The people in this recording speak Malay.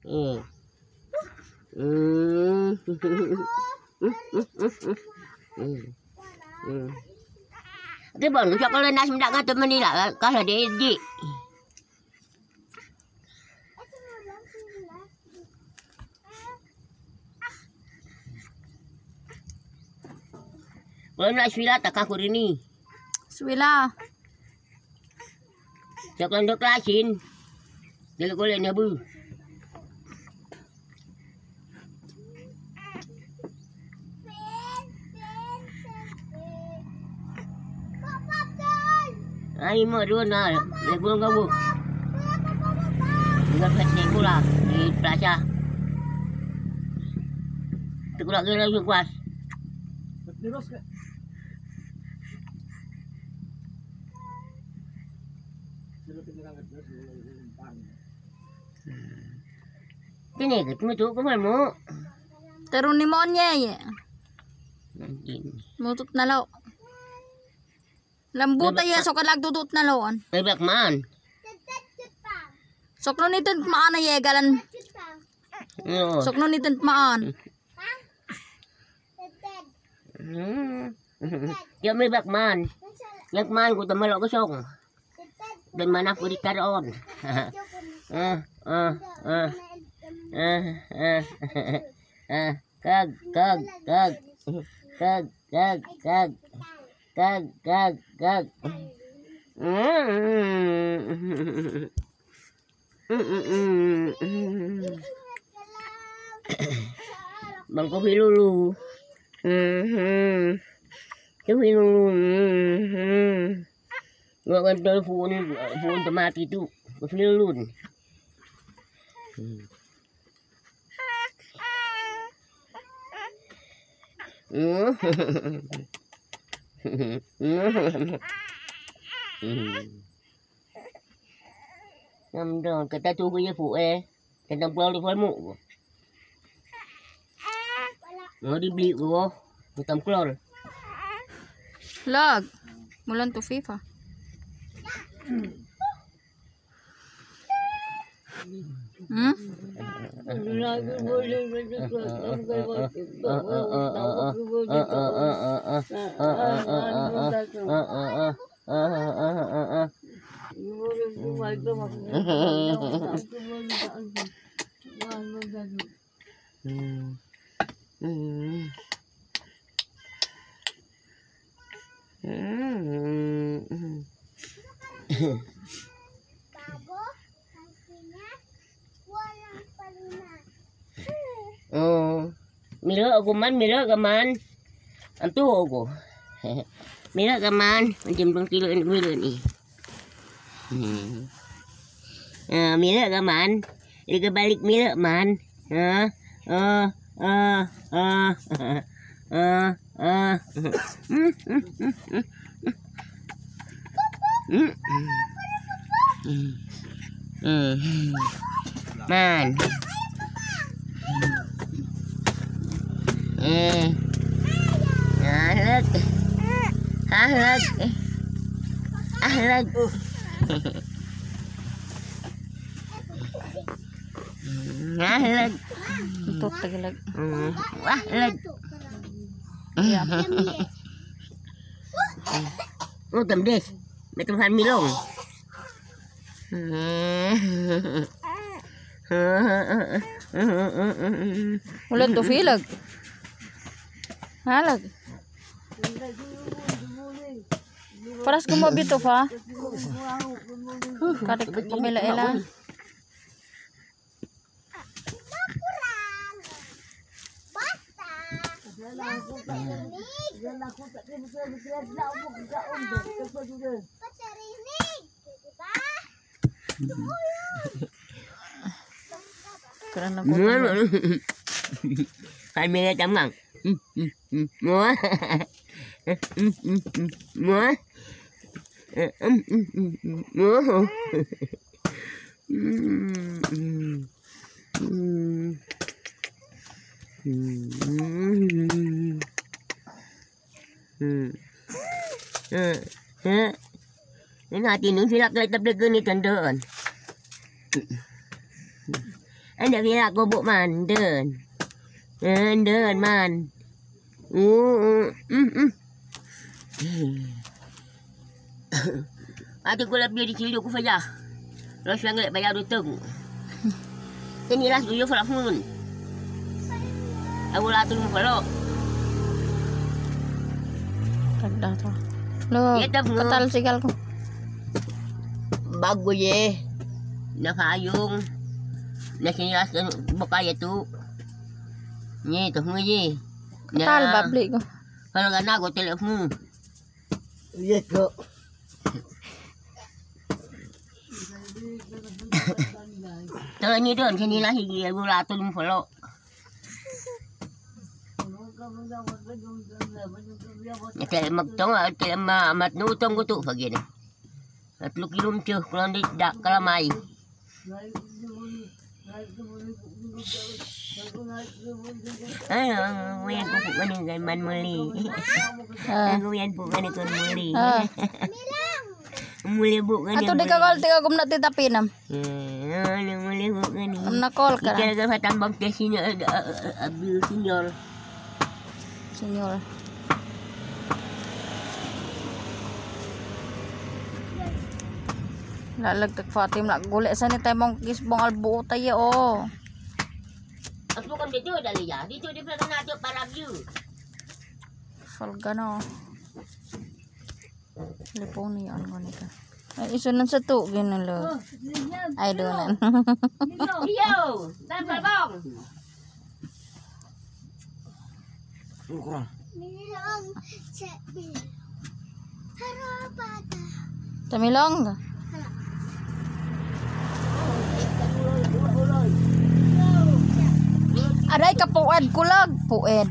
Cái bọn nó cho con lên đây xong đặt tụi mình đi lại có là để gì boleh nak swila tak aku ini Swila jangan dok lasin dia boleh nyabu ai mà đua nào để buông kau bu dengan pet pula di plaza tu pula kena juga kuas ini ketemu tu kau mau terus ni monnya ya mutut na lo lambut aja sok lag tutut na loan bebek man sok no nitin maan ya galan sok no nitin maan ya bebek man yak man ko tamalo ko sok dan mana ko dikaron kag bang kopi dulu kopi dulu nggak akan telepon mati itu kopi dulu năm rồi cái ta tu cái phụ cái đồng bao đi phơi mũ nó đi bịu của cái tầm clor lag mulan tu FIFA mira aku man mira kaman antu aku mira kaman macam bang kilo ini mira ni mira kaman dia balik mira man man ahlak untuk tegelag ahlak oh temdes betul han milong mulan tu filag halag paras ko mabito fa karik pamela ela karena hai mẹ chấm ngằng múa múa múa Ini hati nun silak lai tabla gani kandoon. Anda kira gobok man, den. Den man. Ada gula biar dicilih aku saja. Terus yang nak bayar hutang. Inilah tujuh falafun. Aku lah tu falafun. Kada to. Lo, katal sigal ko. Bagus ye. Nakayong. Nakinilas bakaya tu. Ni tu mu ye. Katal babli ko. Kalau kan aku telefon. Yes, kok. Kalau ni don sini lah higi aku lah tu falafun. Kaya magtong kaya matnutong ko to pag yan. At lukilom tiyo kung hindi da kalamay. Ay, ngayon po po ganun kay man muli. Ngayon po ganun kay muli. Muli po ganun. Ato di ka call tiga gum na titapinam. Muli po ganun. Am na call ka. Kaya ka patambang tesi na abuse senyor. Senyor. Lalagtag Fatim na guli sa ni tayo mong kisbong albuo tayo oh. At bukan dito dali ya. Dito di pala natin para view. Falga no. Lipong niya ano nika. Ay isunan sa to ginalo. Ay doon. Yo, dan bang. Kurang. Milong sabi. Harapata. Tamilong ka. Aray ka pued kulag. Pued.